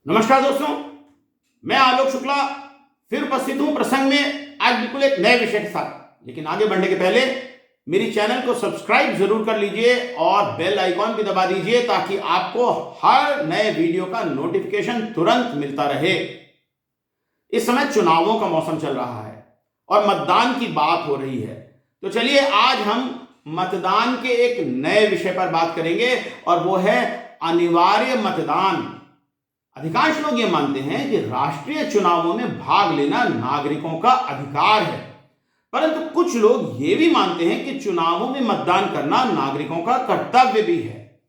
नमस्कार दोस्तों, मैं आलोक शुक्ला फिर उपस्थित हूं प्रसंग में आज बिल्कुल एक नए विषय के साथ। लेकिन आगे बढ़ने के पहले मेरी चैनल को सब्सक्राइब जरूर कर लीजिए और बेल आइकॉन भी दबा दीजिए ताकि आपको हर नए वीडियो का नोटिफिकेशन तुरंत मिलता रहे। इस समय चुनावों का मौसम चल रहा है और मतदान की बात हो रही है, तो चलिए आज हम मतदान के एक नए विषय पर बात करेंगे और वो है अनिवार्य मतदान। अधिकांश लोग ये मानते हैं कि राष्ट्रीय चुनावों में भाग लेना नागरिकों का अधिकार है, परंतु कुछ लोग ये भी मानते हैं कि चुनावों में मतदान करना नागरिकों का कर्तव्य भी है।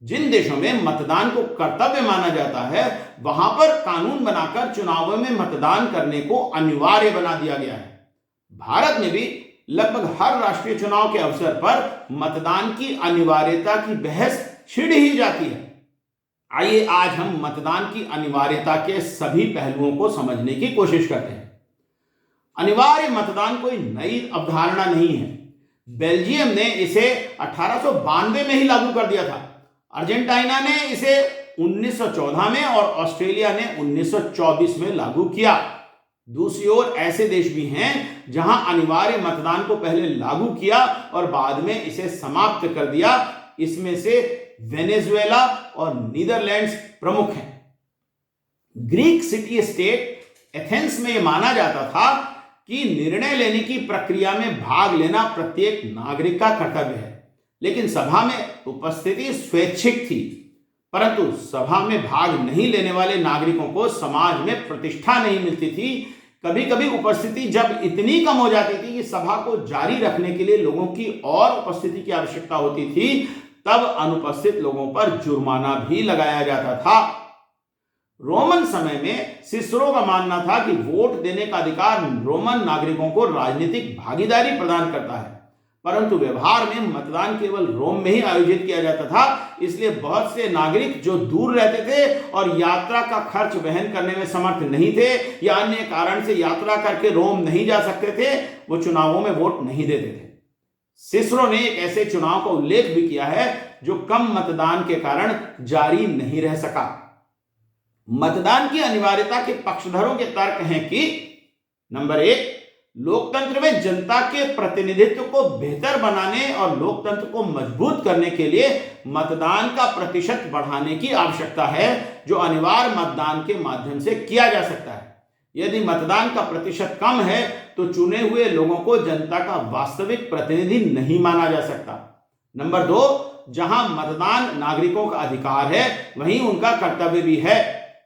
जिन देशों में मतदान को कर्तव्य माना जाता है वहां पर कानून बनाकर चुनावों में मतदान करने को अनिवार्य बना दिया गया है। भारत में भी लगभग हर राष्ट्रीय चुनाव के अवसर पर मतदान की अनिवार्यता की बहस छिड़ ही जाती है। आइए आज हम मतदान की अनिवार्यता के सभी पहलुओं को समझने की कोशिश करते हैं। अनिवार्य मतदान कोई नई अवधारणा नहीं है। बेल्जियम ने इसे 1892 में ही लागू कर दिया था, अर्जेंटीना ने इसे 1914 में और ऑस्ट्रेलिया ने 1924 में लागू किया। दूसरी ओर ऐसे देश भी हैं जहां अनिवार्य मतदान को पहले लागू किया और बाद में इसे समाप्त कर दिया। इसमें से वेनेजुएला और नीदरलैंड्स प्रमुख हैं। ग्रीक सिटी स्टेट एथेंस में यह माना जाता था कि निर्णय लेने की प्रक्रिया में भाग लेना प्रत्येक नागरिक का कर्तव्य है, लेकिन सभा में उपस्थिति स्वैच्छिक थी। परंतु सभा में भाग नहीं लेने वाले नागरिकों को समाज में प्रतिष्ठा नहीं मिलती थी। कभी कभी उपस्थिति जब इतनी कम हो जाती थी कि सभा को जारी रखने के लिए लोगों की और उपस्थिति की आवश्यकता होती थी, तब अनुपस्थित लोगों पर जुर्माना भी लगाया जाता था। रोमन समय में सिसरो का मानना था कि वोट देने का अधिकार रोमन नागरिकों को राजनीतिक भागीदारी प्रदान करता है, परंतु व्यवहार में मतदान केवल रोम में ही आयोजित किया जाता था। इसलिए बहुत से नागरिक जो दूर रहते थे और यात्रा का खर्च वहन करने में समर्थ नहीं थे या अन्य कारण से यात्रा करके रोम नहीं जा सकते थे, वो चुनावों में वोट नहीं देते थे। सिसरो ने एक ऐसे चुनाव का उल्लेख भी किया है जो कम मतदान के कारण जारी नहीं रह सका। मतदान की अनिवार्यता के पक्षधरों के तर्क हैं कि नंबर 1, लोकतंत्र में जनता के प्रतिनिधित्व को बेहतर बनाने और लोकतंत्र को मजबूत करने के लिए मतदान का प्रतिशत बढ़ाने की आवश्यकता है, जो अनिवार्य मतदान के माध्यम से किया जा सकता है। यदि मतदान का प्रतिशत कम है तो चुने हुए लोगों को जनता का वास्तविक प्रतिनिधि नहीं माना जा सकता। नंबर 2, जहां मतदान नागरिकों का अधिकार है वहीं उनका कर्तव्य भी है।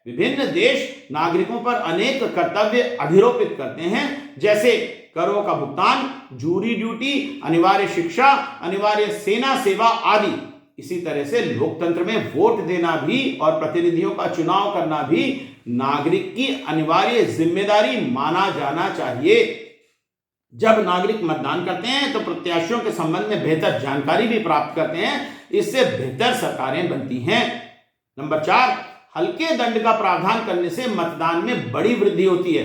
विभिन्न देश नागरिकों पर अनेक कर्तव्य अधिरोपित करते हैं, जैसे करों का भुगतान, जूरी ड्यूटी, अनिवार्य शिक्षा, अनिवार्य सेना सेवा आदि। इसी तरह से लोकतंत्र में वोट देना भी और प्रतिनिधियों का चुनाव करना भी नागरिक की अनिवार्य जिम्मेदारी माना जाना चाहिए। जब नागरिक मतदान करते हैं तो प्रत्याशियों के संबंध में बेहतर जानकारी भी प्राप्त करते हैं, इससे बेहतर सरकारें बनती हैं। नंबर 4, हल्के दंड का प्रावधान करने से मतदान में बड़ी वृद्धि होती है।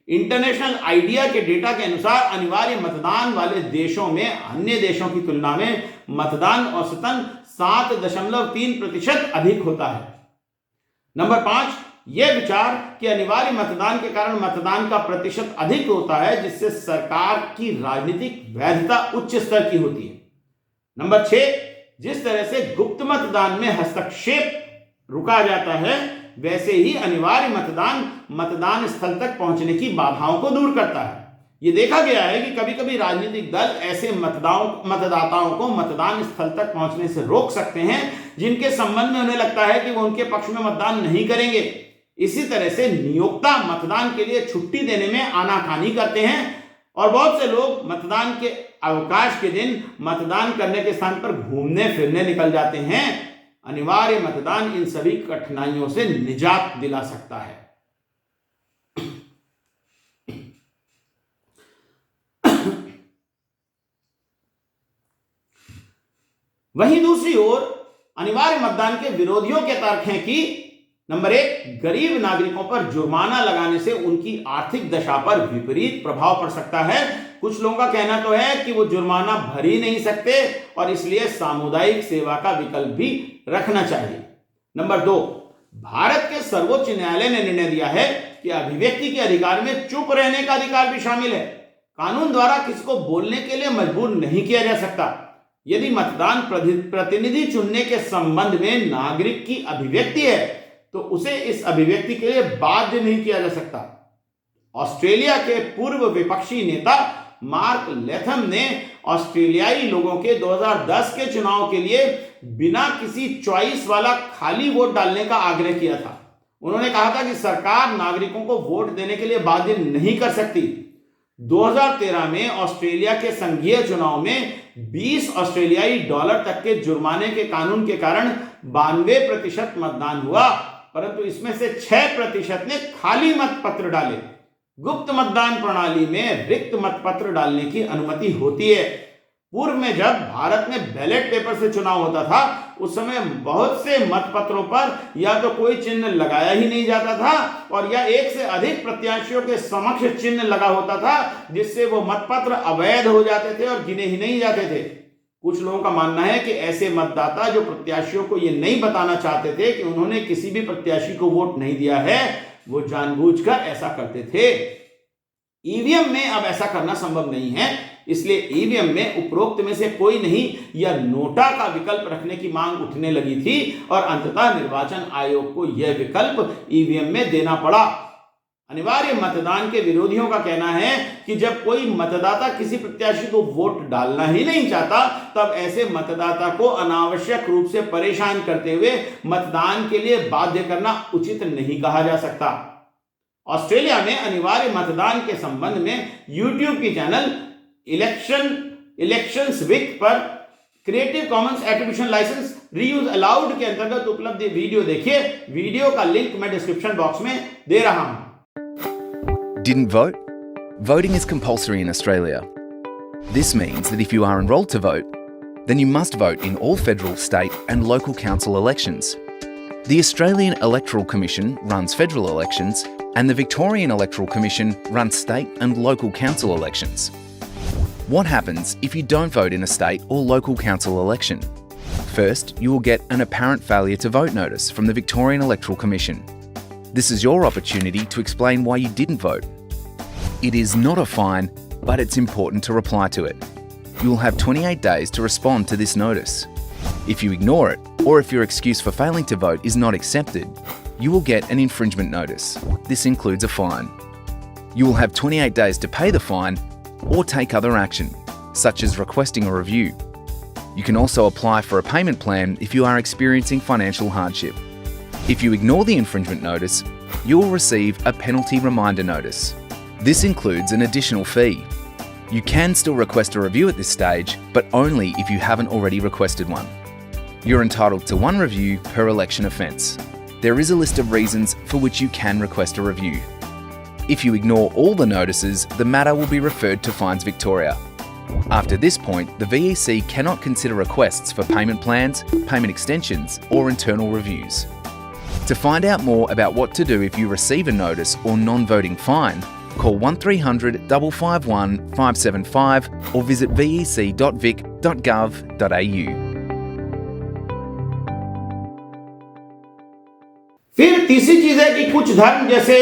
इंटरनेशनल आइडिया के डेटा के अनुसार अनिवार्य मतदान वाले देशों में अन्य देशों की तुलना में मतदान औसतन 7.3% अधिक होता है। नंबर 5, यह विचार कि अनिवार्य मतदान के कारण मतदान का प्रतिशत अधिक होता है, जिससे सरकार की राजनीतिक वैधता उच्च स्तर की होती है। नंबर 6, जिस तरह से गुप्त मतदान में हस्तक्षेप रुका जाता है, वैसे ही अनिवार्य मतदान मतदान स्थल तक पहुंचने की बाधाओं को दूर करता है। यह देखा गया है कि कभी कभी राजनीतिक दल ऐसे मतदाताओं को मतदान स्थल तक पहुंचने से रोक सकते हैं जिनके संबंध में उन्हें लगता है कि वो उनके पक्ष में मतदान नहीं करेंगे। इसी तरह से नियोक्ता मतदान के लिए छुट्टी देने में आनाकानी करते हैं और बहुत से लोग मतदान के अवकाश के दिन मतदान करने के स्थान पर घूमने फिरने निकल जाते हैं। अनिवार्य मतदान इन सभी कठिनाइयों से निजात दिला सकता है। वहीं दूसरी ओर अनिवार्य मतदान के विरोधियों के तर्क हैं कि नंबर 1, गरीब नागरिकों पर जुर्माना लगाने से उनकी आर्थिक दशा पर विपरीत प्रभाव पड़ सकता है। कुछ लोगों का कहना तो है कि वो जुर्माना भर ही नहीं सकते और इसलिए सामुदायिक सेवा का विकल्प भी रखना चाहिए। नंबर 2, भारत के सर्वोच्च न्यायालय ने निर्णय दिया है कि अभिव्यक्ति के अधिकार में चुप रहने का अधिकार भी शामिल है। कानून द्वारा किसी को बोलने के लिए मजबूर नहीं किया जा सकता। यदि मतदान प्रतिनिधि चुनने के संबंध में नागरिक की अभिव्यक्ति है तो उसे इस अभिव्यक्ति के लिए बाध्य नहीं किया जा सकता। ऑस्ट्रेलिया के पूर्व विपक्षी नेता मार्क लेथम ने ऑस्ट्रेलियाई लोगों के 2010 के चुनाव के लिए बिना किसी चॉइस वाला खाली वोट डालने का आग्रह किया था। उन्होंने कहा था कि सरकार नागरिकों को वोट देने के लिए बाध्य नहीं कर सकती। 2013 में ऑस्ट्रेलिया के संघीय चुनाव में 20 ऑस्ट्रेलियाई डॉलर तक के जुर्माने के कानून के कारण 92% मतदान हुआ, परंतु इसमें से 6% ने खाली मतपत्र डाले। गुप्त मतदान प्रणाली में रिक्त मतपत्र डालने की अनुमति होती है। पूर्व में जब भारत में बैलेट पेपर से चुनाव होता था उस समय बहुत से मतपत्रों पर या तो कोई चिन्ह लगाया ही नहीं जाता था और या एक से अधिक प्रत्याशियों के समक्ष चिन्ह लगा होता था, जिससे वो मतपत्र अवैध हो जाते थे और गिने ही नहीं जाते थे। कुछ लोगों का मानना है कि ऐसे मतदाता जो प्रत्याशियों को ये नहीं बताना चाहते थे कि उन्होंने किसी भी प्रत्याशी को वोट नहीं दिया है, वो जानबूझकर ऐसा करते थे। ईवीएम में अब ऐसा करना संभव नहीं है, इसलिए ईवीएम में उपरोक्त में से कोई नहीं या नोटा का विकल्प रखने की मांग उठने लगी थी और अंततः निर्वाचन आयोग को यह विकल्प ईवीएम में देना पड़ा। अनिवार्य मतदान के विरोधियों का कहना है कि जब कोई मतदाता किसी प्रत्याशी को वोट डालना ही नहीं चाहता तब ऐसे मतदाता को अनावश्यक रूप से परेशान करते हुए मतदान के लिए बाध्य करना उचित नहीं कहा जा सकता। ऑस्ट्रेलिया में अनिवार्य मतदान के संबंध में यूट्यूब की चैनल इलेक्शंस विक पर creative commons attribution licence reuse allowed के अंतर्गत उपलब्ध वीडियो देखिए। वीडियो का लिंक मैं डिस्क्रिप्शन बॉक्स में दे रहा हूं। Didn't vote? Voting is compulsory in Australia. This means that if you are enrolled to vote, then you must vote in all federal, state and local council elections. The Australian Electoral Commission runs federal elections and the Victorian Electoral Commission runs state and local council elections. What happens if you don't vote in a state or local council election? First, you will get an apparent failure to vote notice from the Victorian Electoral Commission. This is your opportunity to explain why you didn't vote. It is not a fine, but it's important to reply to it. You will have 28 days to respond to this notice. If you ignore it, or if your excuse for failing to vote is not accepted, you will get an infringement notice. This includes a fine. You will have 28 days to pay the fine or take other action, such as requesting a review. You can also apply for a payment plan if you are experiencing financial hardship. If you ignore the infringement notice, you will receive a penalty reminder notice. This includes an additional fee. You can still request a review at this stage, but only if you haven't already requested one. You're entitled to one review per election offence. There is a list of reasons for which you can request a review. If you ignore all the notices, the matter will be referred to Fines Victoria. After this point, the VEC cannot consider requests for payment plans, payment extensions, or internal reviews. To find out more about what to do if you receive a notice or non-voting fine, call 1300 551 575 or visit vec.vic.gov.au. फिर तीसरी चीज है कि कुछ धर्म जैसे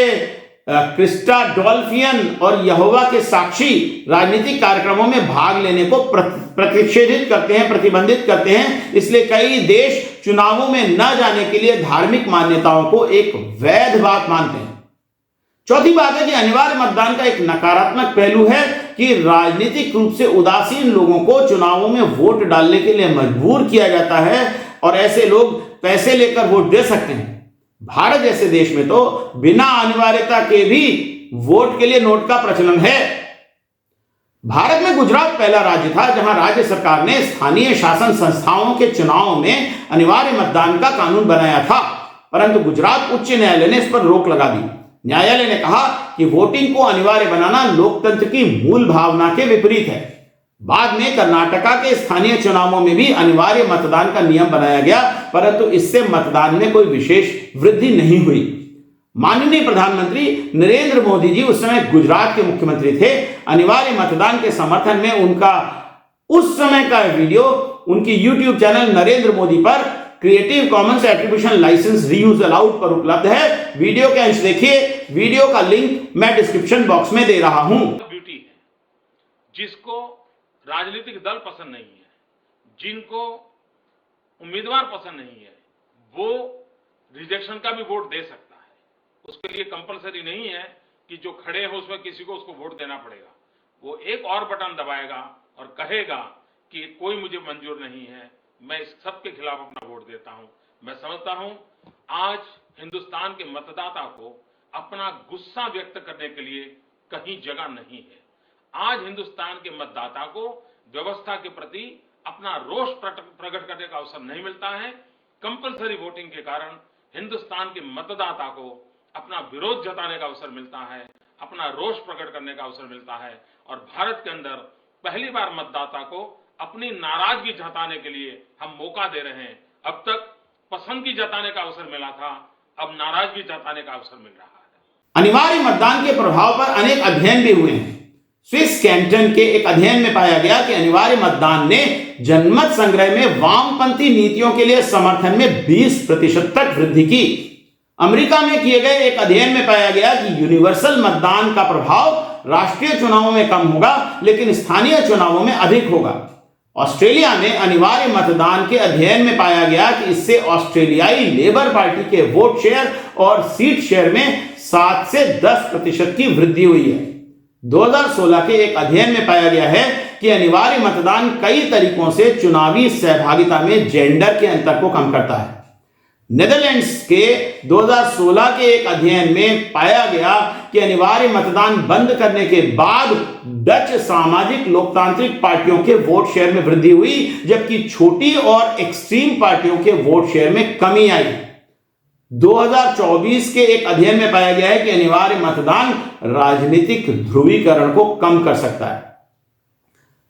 क्रिस्टाडोल्फियन और यहोवा के साक्षी राजनीतिक कार्यक्रमों में भाग लेने को प्रतिषेधित करते हैं, प्रतिबंधित करते हैं। इसलिए कई देश चुनावों में न जाने के लिए धार्मिक मान्यताओं को एक वैध बात मानते हैं। चौथी बात है कि अनिवार्य मतदान का एक नकारात्मक पहलू है कि राजनीतिक रूप से उदासीन लोगों को चुनावों में वोट डालने के लिए मजबूर किया जाता है और ऐसे लोग पैसे लेकर वोट दे सकते हैं। भारत जैसे देश में तो बिना अनिवार्यता के भी वोट के लिए नोट का प्रचलन है। भारत में गुजरात पहला राज्य था जहां राज्य सरकार ने स्थानीय शासन संस्थाओं के चुनाव में अनिवार्य मतदान का कानून बनाया था, परंतु गुजरात उच्च न्यायालय ने इस पर रोक लगा दी। न्यायालय ने कहा कि वोटिंग को अनिवार्य बनाना लोकतंत्र की मूल भावना के विपरीत है। बाद में कर्नाटका के स्थानीय चुनावों में भी अनिवार्य मतदान का नियम बनाया गया, परंतु इससे मतदान में कोई विशेष वृद्धि नहीं हुई। माननीय प्रधानमंत्री नरेंद्र मोदी जी उस समय गुजरात के मुख्यमंत्री थे। अनिवार्य मतदान के समर्थन में उनका उस समय का वीडियो उनकी YouTube चैनल नरेंद्र मोदी पर creative commons attribution licence reuse allowed पर उपलब्ध है। वीडियो के अंश देखिए, वीडियो का लिंक मैं डिस्क्रिप्शन बॉक्स में दे रहा हूं। ब्यूटी है जिसको राजनीतिक दल पसंद नहीं है, जिनको उम्मीदवार पसंद नहीं है, वो रिजेक्शन का भी वोट दे सकता है। उसके लिए कंपलसरी नहीं है कि जो खड़े हो उसमें किसी को उसको वोट देना पड़ेगा। वो एक और बटन दबाएगा और कहेगा कि कोई मुझे मंजूर नहीं है, मैं इस सब के खिलाफ अपना वोट देता हूं। मैं समझता हूं आज हिंदुस्तान के मतदाता को अपना गुस्सा व्यक्त करने के लिए कहीं जगह नहीं है। आज हिंदुस्तान के मतदाता को व्यवस्था के प्रति अपना रोष प्रकट करने का अवसर नहीं मिलता है। कंपलसरी वोटिंग के कारण हिंदुस्तान के मतदाता को अपना विरोध जताने का अवसर मिलता है, अपना रोष प्रकट करने का अवसर मिलता है। और भारत के अंदर पहली बार मतदाता को अपनी नाराजगी जताने के लिए हम मौका दे रहे हैं। अब तक पसंदगी जताने का अवसर मिला था, अब नाराजगी जताने का अवसर मिल रहा है। अनिवार्य मतदान के प्रभाव पर अनेक अध्ययन भी हुए हैं। स्विस कैंटन के एक अध्ययन में पाया गया कि अनिवार्य मतदान ने जनमत संग्रह में वामपंथी नीतियों के लिए समर्थन में 20% तक वृद्धि की। अमेरिका में किए गए एक अध्ययन में पाया गया कि यूनिवर्सल मतदान का प्रभाव राष्ट्रीय चुनावों में कम होगा, लेकिन स्थानीय चुनावों में अधिक होगा। ऑस्ट्रेलिया में अनिवार्य मतदान के अध्ययन में पाया गया कि इससे ऑस्ट्रेलियाई लेबर पार्टी के वोट शेयर और सीट शेयर में 7 से 10% की वृद्धि हुई है। 2016 के एक अध्ययन में पाया गया है कि अनिवार्य मतदान कई तरीकों से चुनावी सहभागिता में जेंडर के अंतर को कम करता है। नेदरलैंड्स के 2016 के एक अध्ययन में पाया गया कि अनिवार्य मतदान बंद करने के बाद डच सामाजिक लोकतांत्रिक पार्टियों के वोट शेयर में वृद्धि हुई, जबकि छोटी और एक्सट्रीम पार्टियों के वोट शेयर में कमी आई। 2024 के एक अध्ययन में पाया गया है कि अनिवार्य मतदान राजनीतिक ध्रुवीकरण को कम कर सकता है।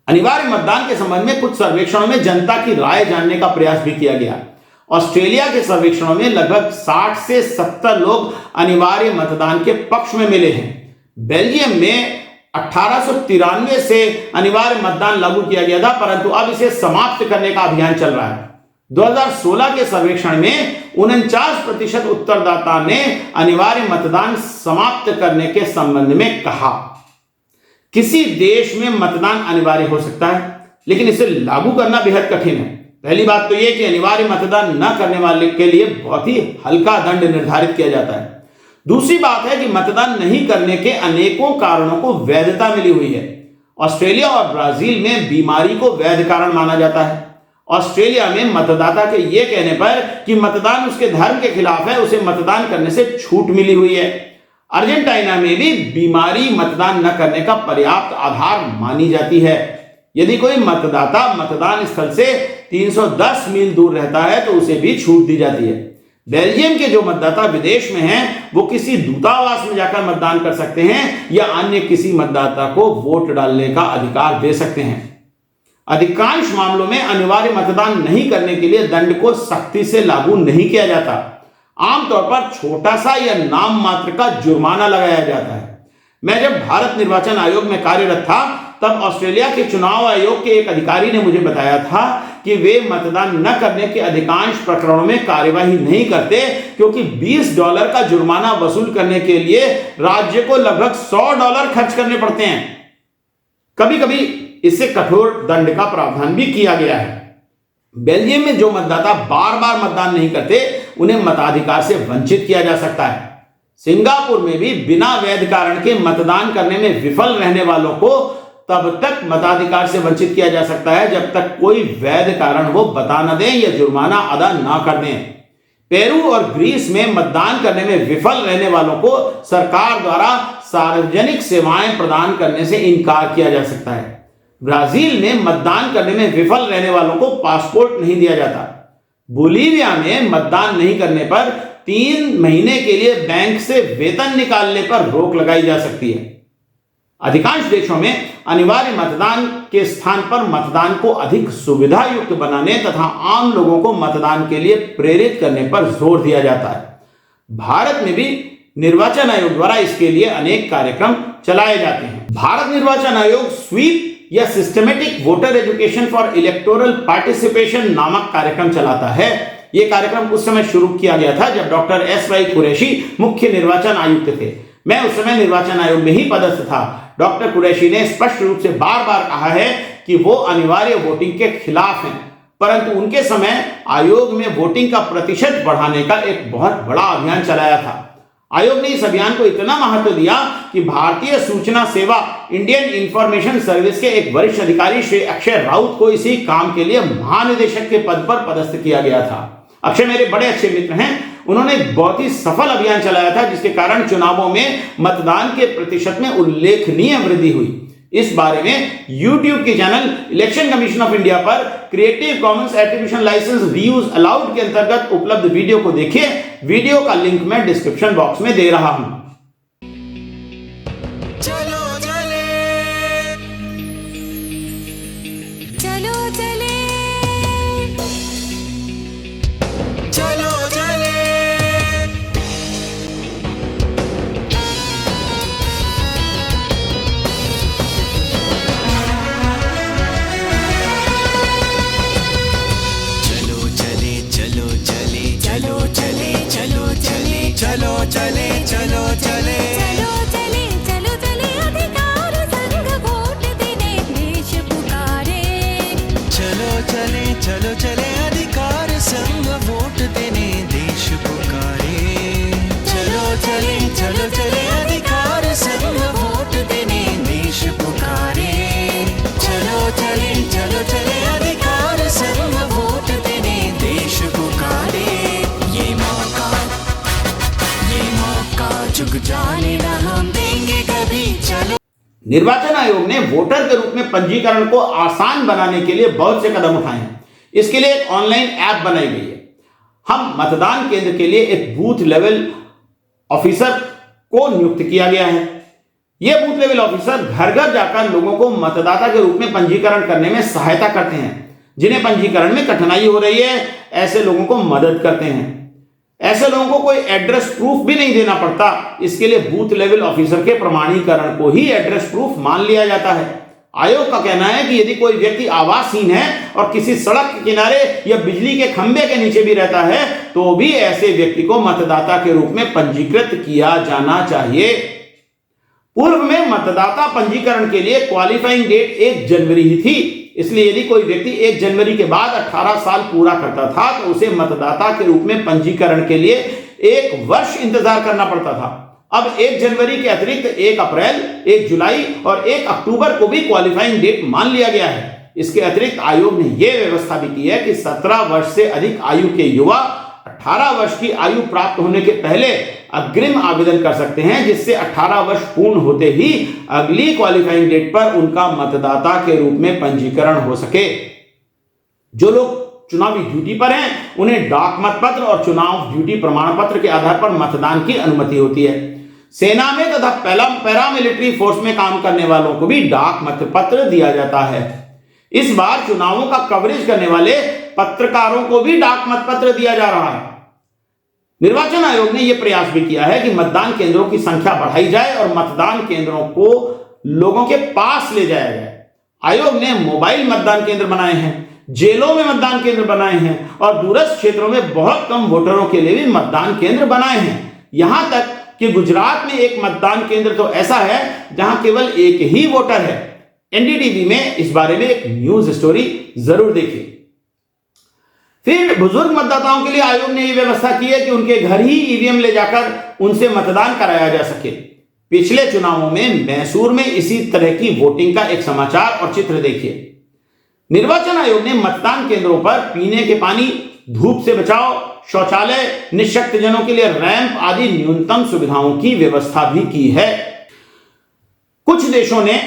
अनिवार्य मतदान के संबंध में कुछ सर्वेक्षणों में जनता की राय जानने का प्रयास भी किया गया। ऑस्ट्रेलिया के सर्वेक्षणों में लगभग 60 से 70 लोग अनिवार्य मतदान के पक्ष में मिले हैं। बेल्जियम में 1893 से अनिवार्य मतदान लागू किया गया था, परंतु अब इसे समाप्त करने का अभियान चल रहा है। 2016 के सर्वेक्षण में 49% उत्तरदाता ने अनिवार्य मतदान समाप्त करने के संबंध में कहा। किसी देश में मतदान अनिवार्य हो सकता है, लेकिन इसे लागू करना बेहद कठिन है। पहली बात तो यह कि अनिवार्य मतदान न करने वाले के लिए बहुत ही हल्का दंड निर्धारित किया जाता है। दूसरी बात है कि मतदान नहीं करने के अनेकों कारणों को वैधता मिली हुई है। ऑस्ट्रेलिया और ब्राजील में बीमारी को वैध कारण माना जाता है। ऑस्ट्रेलिया में मतदाता के ये कहने पर कि मतदान उसके धर्म के खिलाफ है, उसे मतदान करने से छूट मिली हुई है। अर्जेंटीना में भी बीमारी मतदान न करने का पर्याप्त आधार मानी जाती है। यदि कोई मतदाता मतदान स्थल से 310 मील दूर रहता है तो उसे भी छूट दी जाती है। बेल्जियम के जो मतदाता विदेश में हैं, वो किसी दूतावास में जाकर मतदान कर सकते हैं या अन्य किसी मतदाता को वोट डालने का अधिकार दे सकते हैं। अधिकांश मामलों में अनिवार्य मतदान नहीं करने के लिए दंड को सख्ती से लागू नहीं किया जाता। आमतौर पर छोटा सा या नाम मात्र का जुर्माना लगाया जाता है। मैं जब भारत निर्वाचन आयोग में कार्यरत था, तब ऑस्ट्रेलिया के चुनाव आयोग के एक अधिकारी ने मुझे बताया था कि वे मतदान न करने के अधिकांश प्रकरणों में कार्यवाही नहीं करते, क्योंकि $20 का जुर्माना वसूल करने के लिए राज्य को लगभग $100 खर्च करने पड़ते हैं। कभी कभी इससे कठोर दंड का प्रावधान भी किया गया है। बेल्जियम में जो मतदाता बार बार मतदान नहीं करते, उन्हें मताधिकार से वंचित किया जा सकता है। सिंगापुर में भी बिना वैध कारण के मतदान करने में विफल रहने वालों को तब तक मताधिकार से वंचित किया जा सकता है जब तक कोई वैध कारण वो बता न दें या जुर्माना अदा ना कर दें। पेरू और ग्रीस में मतदान करने में विफल रहने वालों को सरकार द्वारा सार्वजनिक सेवाएं प्रदान करने से इनकार किया जा सकता है। ब्राजील में मतदान करने में विफल रहने वालों को पासपोर्ट नहीं दिया जाता। बोलीविया में मतदान नहीं करने पर 3 महीने के लिए बैंक से वेतन निकालने पर रोक लगाई जा सकती है। अधिकांश देशों में अनिवार्य मतदान के स्थान पर मतदान को अधिक सुविधा युक्त बनाने तथा आम लोगों को मतदान के लिए प्रेरित करने पर जोर दिया जाता है। भारत में भी निर्वाचन आयोग द्वारा इसके लिए अनेक कार्यक्रम चलाए जाते हैं। भारत निर्वाचन आयोग स्वीप या systematic voter education for electoral participation नामक कार्यक्रम चलाता है। ये कार्यक्रम उस समय शुरू किया गया था जब डॉक्टर एस.वाई. कुरैशी मुख्य निर्वाचन आयुक्त थे। मैं उस समय निर्वाचन आयोग में ही पदस्थ था। डॉक्टर कुरैशी ने स्पष्ट रूप से बार बार कहा है कि वो अनिवार्य वोटिंग के खिलाफ हैं, परंतु उनके समय आयोग में वोटिंग का प्रतिशत बढ़ाने का एक बहुत बड़ा अभियान चलाया था। आयोग ने इस अभियान को इतना महत्व दिया कि भारतीय सूचना सेवा इंडियन इंफॉर्मेशन सर्विस के एक वरिष्ठ अधिकारी श्री अक्षय राउत को इसी काम के लिए महानिदेशक के पद पर पदस्थ किया गया था। अक्षय मेरे बड़े अच्छे मित्र हैं। उन्होंने एक बहुत ही सफल अभियान चलाया था जिसके कारण चुनावों में मतदान के प्रतिशत में उल्लेखनीय वृद्धि हुई। इस बारे में YouTube के channel election commission of India पर creative commons attribution licence reuse allowed के अंतर्गत उपलब्ध वीडियो को देखिए। वीडियो का लिंक मैं डिस्क्रिप्शन बॉक्स में दे रहा हूं। चलो चले चलो चले चलो चले चलो चले चलो चले चलो चले चलो चले अधिकार संग वोट देने देश पुकारे। चलो चले चलो चले अधिकार संग वोट देने देश पुकारे। चलो चले चलो चले अधिकार संग वोट देने देश पुकारे। चलो चले चलो चले अधिकार संग वोट देने देश पुकारे। ये मौका चुक जाने ना हम देंगे कभी। चलो। निर्वाचन आयोग ने वोटर के रूप में पंजीकरण को आसान बनाने के लिए बहुत से कदम उठाए हैं। इसके लिए एक ऑनलाइन ऐप बनाई गई है। हम मतदान केंद्र के लिए एक बूथ लेवल ऑफिसर को नियुक्त किया गया है। यह बूथ लेवल ऑफिसर घर घर जाकर लोगों को मतदाता के रूप में पंजीकरण करने में सहायता करते हैं। जिन्हें पंजीकरण में कठिनाई हो रही है ऐसे लोगों को मदद करते हैं। ऐसे लोगों को कोई एड्रेस प्रूफ भी नहीं देना पड़ता। इसके लिए बूथ लेवल ऑफिसर के प्रमाणीकरण को ही एड्रेस प्रूफ मान लिया जाता है। आयोग का कहना है कि यदि कोई व्यक्ति आवासहीन है और किसी सड़क के किनारे या बिजली के खंभे के नीचे भी रहता है तो भी ऐसे व्यक्ति को मतदाता के रूप में पंजीकृत किया जाना चाहिए। पूर्व में मतदाता पंजीकरण के लिए क्वालिफाइंग डेट 1 जनवरी ही थी। इसलिए यदि कोई व्यक्ति 1 जनवरी के बाद 18 साल पूरा करता था तो उसे मतदाता के रूप में पंजीकरण के लिए 1 वर्ष इंतजार करना पड़ता था। अब 1 जनवरी के अतिरिक्त 1 अप्रैल, 1 जुलाई और 1 अक्टूबर को भी क्वालिफाइंग डेट मान लिया गया है। इसके अतिरिक्त आयोग ने यह व्यवस्था भी की है कि 17 वर्ष से अधिक आयु के युवा 18 वर्ष की आयु प्राप्त होने के पहले अग्रिम आवेदन कर सकते हैं, जिससे 18 वर्ष पूर्ण होते ही अगली क्वालिफाइंग डेट पर उनका मतदाता के रूप में पंजीकरण हो सके। जो लोग चुनावी ड्यूटी पर हैं उन्हें डाक मतपत्र और चुनाव ड्यूटी प्रमाण पत्र के आधार पर मतदान की अनुमति होती है। सेना में तथा पैरामिलिट्री फोर्स में काम करने वालों को भी डाक मतपत्र दिया जाता है। इस बार चुनावों का कवरेज करने वाले पत्रकारों को भी डाक मतपत्र दिया जा रहा है। निर्वाचन आयोग ने यह प्रयास भी किया है कि मतदान केंद्रों की संख्या बढ़ाई जाए और मतदान केंद्रों को लोगों के पास ले जाया जाए। आयोग ने मोबाइल मतदान केंद्र बनाए हैं, जेलों में मतदान केंद्र बनाए हैं और दूरस्थ क्षेत्रों में बहुत कम वोटरों के लिए भी मतदान केंद्र बनाए हैं। यहां तक कि गुजरात में एक मतदान केंद्र तो ऐसा है जहां केवल एक ही वोटर है। एनडीटीवी में इस बारे में एक न्यूज स्टोरी जरूर देखिए। फिर बुजुर्ग मतदाताओं के लिए आयोग ने यह व्यवस्था की है कि उनके घर ही ईवीएम ले जाकर उनसे मतदान कराया जा सके। पिछले चुनावों में मैसूर में इसी तरह की वोटिंग का एक समाचार और चित्र देखिए। निर्वाचन आयोग ने मतदान केंद्रों पर पीने के पानी, धूप से बचाव, शौचालय, निःशक्तजनों के लिए रैंप आदि न्यूनतम सुविधाओं की व्यवस्था भी की है। कुछ देशों ने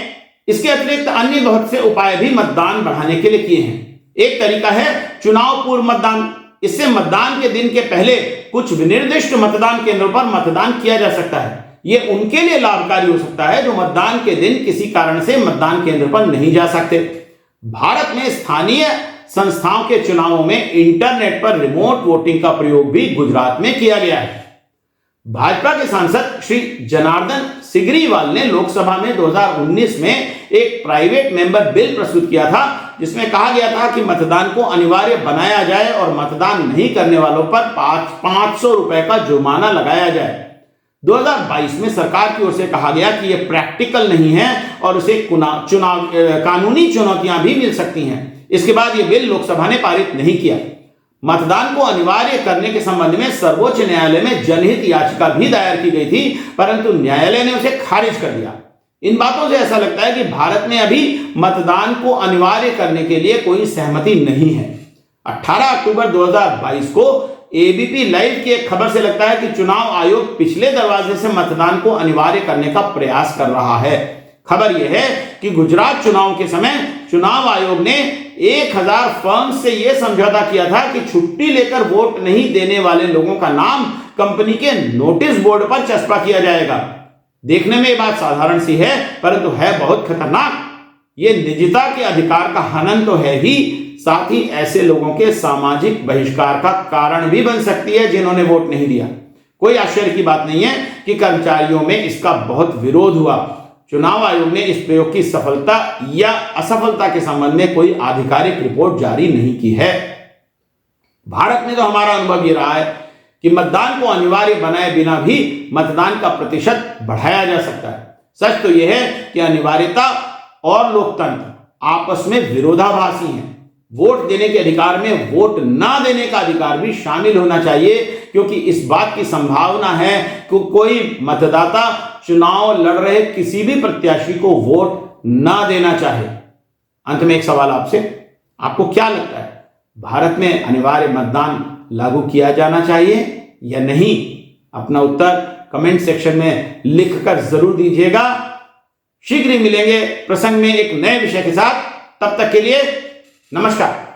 इसके अतिरिक्त अन्य बहुत से उपाय भी मतदान बढ़ाने के लिए किए हैं। एक तरीका है चुनाव पूर्व मतदान। इससे मतदान के दिन के पहले कुछ विनिर्दिष्ट मतदान केंद्रों पर मतदान किया जा सकता है। यह उनके लिए लाभकारी हो सकता है जो मतदान के दिन किसी कारण से मतदान केंद्र पर नहीं जा सकते। भारत में स्थानीय संस्थाओं के चुनावों में इंटरनेट पर रिमोट वोटिंग का प्रयोग भी गुजरात में किया गया है। भाजपा के सांसद श्री जनार्दन सिग्रीवाल ने लोकसभा में 2019 में एक प्राइवेट मेंबर बिल प्रस्तुत किया था जिसमें कहा गया था कि मतदान को अनिवार्य बनाया जाए और मतदान नहीं करने वालों पर 500 रुपए का जुर्माना लगाया जाए। 2022 में सरकार की ओर से कहा गया कि यह प्रैक्टिकल नहीं है और उसे कानूनी चुनौतियां भी मिल सकती हैं। इसके बाद यह बिल लोकसभा ने पारित नहीं किया। मतदान को अनिवार्य करने के संबंध में सर्वोच्च न्यायालय में जनहित याचिका भी दायर की गई थी, परंतु न्यायालय ने उसे खारिज कर दिया। इन बातों से ऐसा लगता है कि भारत में अभी मतदान को अनिवार्य करने के लिए कोई सहमति नहीं है। 18 अक्टूबर 2022 को एबीपी लाइव की एक खबर से लगता है कि चुनाव आयोग पिछले दरवाजे से मतदान को अनिवार्य करने का प्रयास कर रहा है। खबर यह है कि गुजरात चुनाव के समय चुनाव आयोग ने 1000 फर्म से यह समझौता किया था कि छुट्टी लेकर वोट नहीं देने वाले लोगों का नाम कंपनी के नोटिस बोर्ड पर चस्पा किया जाएगा। देखने में यह बात साधारण सी है, परंतु है बहुत खतरनाक। ये निजता के अधिकार का हनन तो है ही, साथ ही ऐसे लोगों के सामाजिक बहिष्कार का कारण भी बन सकती है जिन्होंने वोट नहीं दिया। कोई आश्चर्य की बात नहीं है कि कर्मचारियों में इसका बहुत विरोध हुआ। चुनाव आयोग ने इस प्रयोग की सफलता या असफलता के संबंध में कोई आधिकारिक रिपोर्ट जारी नहीं की है। भारत में तो हमारा अनुभव यह रहा है कि मतदान को अनिवार्य बनाए बिना भी मतदान का प्रतिशत बढ़ाया जा सकता है। सच तो यह है कि अनिवार्यता और लोकतंत्र आपस में विरोधाभासी हैं। वोट देने के अधिकार में वोट ना देने का अधिकार भी शामिल होना चाहिए, क्योंकि इस बात की संभावना है कि कोई मतदाता चुनाव लड़ रहे किसी भी प्रत्याशी को वोट ना देना चाहे। अंत में एक सवाल आपसे, आपको क्या लगता है, भारत में अनिवार्य मतदान लागू किया जाना चाहिए या नहीं? अपना उत्तर कमेंट सेक्शन में लिखकर जरूर दीजिएगा। शीघ्र ही मिलेंगे प्रसंग में एक नए विषय के साथ। तब तक के लिए नमस्कार।